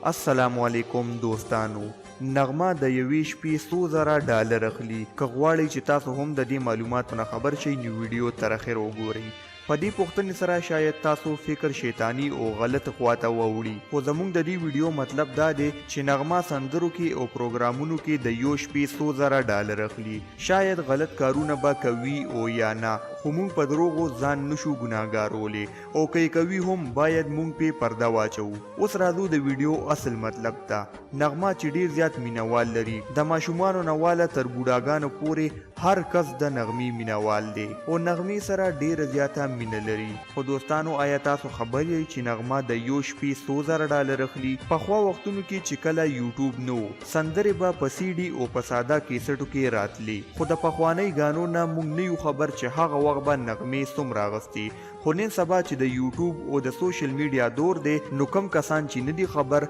السلام علیکم دوستانو. نغمه د یوې شپې $100,000 اخلي. که غواړئ چې تاسو هم د دې معلوماتو نه خبر شئ نو ویډیو تر اخره وګورئ. په دې پوښتنې سره شاید تاسو فکر شیطانی او غلط خواته واوړي، خو زموږ د دې ویډیو مطلب دا دی چې نغمه سندرو کې او پروګرامونو کې د یو شپې $100,000 اخلي. شاید غلط کارونه به کوي او یا نه، خو موږ په دروغو ځان نشو ګناهګارولی، او که کوي هم باید موږ پې پرده واچو. اوس راځو د ویډیو اصل مطلب ته. نغمه چې ډیر زیات مینوال لري، د ماشومانو نه واله تر بوډاګانو پورې هر کس د نغمې مینوال دی او نغمې سره ډیره زیاته مینه لري. خو دوستانو، آیا تاسو خبر یئ چې نغمه د یو شپې $100,000 اخلي؟ پخوا وختونو کې چې کله یوټیوب نو، سندرې به په سی ډي او په ساده کیسټو کې راتلي، خو د پخوانۍ گانو نه موږ نه یو خبر چې هغه وخت به نغمې څومره اغوستي. خو نن سبا چې د یوټیوب او د سوشل میډیا دور دی، نو کم کسان چې نه دي خبر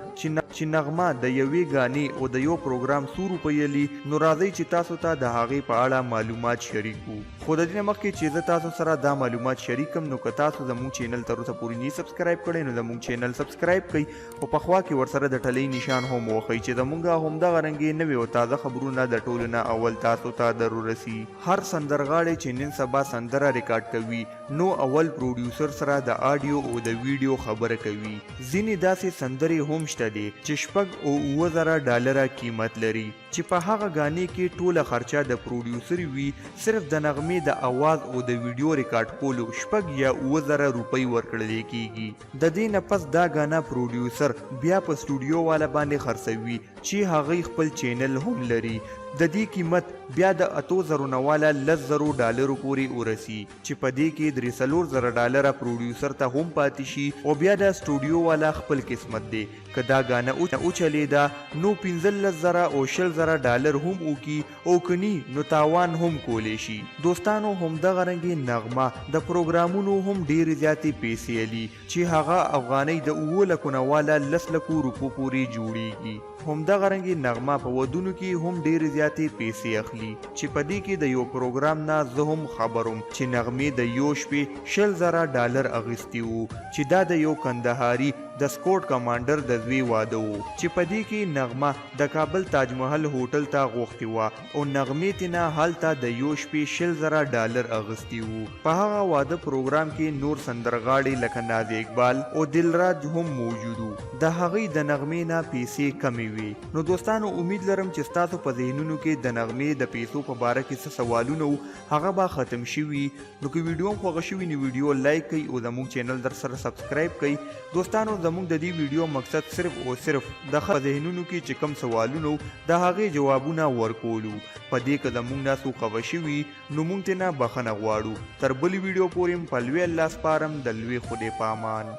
چې نغمه د یوې غانې او د یو پروګرام $100 لی، نو راځئ چې تاسو ته د هغې په اړه معلومات شریک کړو. خو د دې نه مخکې چې زه تاسو سره دا معلومات شریک کړم، نو که تاسو زموږ چینل تر اوسه پورې نه سبسکرایب کړی، نو زموږ چینل سبسکرایب کړئ او په خوا کې ورسره د ټلۍ نشان هم وښئ چې زموږ همدغه رنګې نوې او تازه خبرونه د ټولو نه اول تاسو ته در ورسي. هر سندرغاړی چې نن سبا سندره ریکارډ کوي، نو اول پروډیوسر سره د آډیو او د ویډیو خبره کوي. ځینې داسې سندرې هم شته دي چې $7,000 قیمت لري، چې په هغه غانې کې ټوله خرچه د پروډیوسر وي، صرف د نغمې د اواز او د ویډیو ریکارډ کولو $6,000 یا $7,000 ورکړل کیږي. د دې نه پس دا غانا پروډیوسر بیا په سټوډیو والا باندې خرڅوي چې هغه خپل چینل هم لري. د دې قیمت بیا د $8,000 نه والا $10,000 پورې ورسي، چې په دې کې $3,000 پروډیوسر ته هم پاتې شي، او بیا د سټوډیو والا خپل قسمت دی. که دا غانه اوچلیده نو $15,000 او $20,000 هم وکي، او کني نو تاوان هم کولی شي. دوستانو، همدغه رنګې نغمه د پروګرامونو هم ډېرې زیاتې پیسې لي، چې هغه افغانۍ د $7,00,000 نه والا $10,00,000 پورې جوړیږي. همدغه رنګې نغمه په ودونو کې هم ډېرې زیاتې پیسې اخلي، چې په دې کې د یو پروګرام نه زه هم خبروم چې نغمې د یو شپې $20,000 اخیستي وو، چې دا د یو کندهاري د سکوټ کمانډر د زوی واده وو، چې په دې کې نغمه د کابل تاج محل هوټل ته غوښتي وه، او نغمې تینا هلته د یو شپې $20,000 اخیستي وو. په هغه واده پروګرام کې نور سندرغاړي لکه ناز اقبال او دلراج هم موجود وو. د هغې د نغمې نه پیسې کمې وي. نو دوستانو، امید لرم چې ستاسو په ذهنونو کې د نغمې د پیسو په باره کې څه سوالونه وو، هغه به ختم شوي. نو که ویډیو هم خوښه شوي نو ویډیو لایک کړئ او زموږ چینل در سره سبسکرایب کړئ. دوستانو، زموږ د دې ویډیو مقصد صرف او صرف د خلکو ذهنونو کې چې کوم سوالونه د هغې جوابونه ورکولو. په دې که زموږ نه څوک خفه شوي نو موږ ترې نه بخښنه غواړو. تر بلې ویډیو پورې په لوی الله سپارم. د لوی خدای په امان.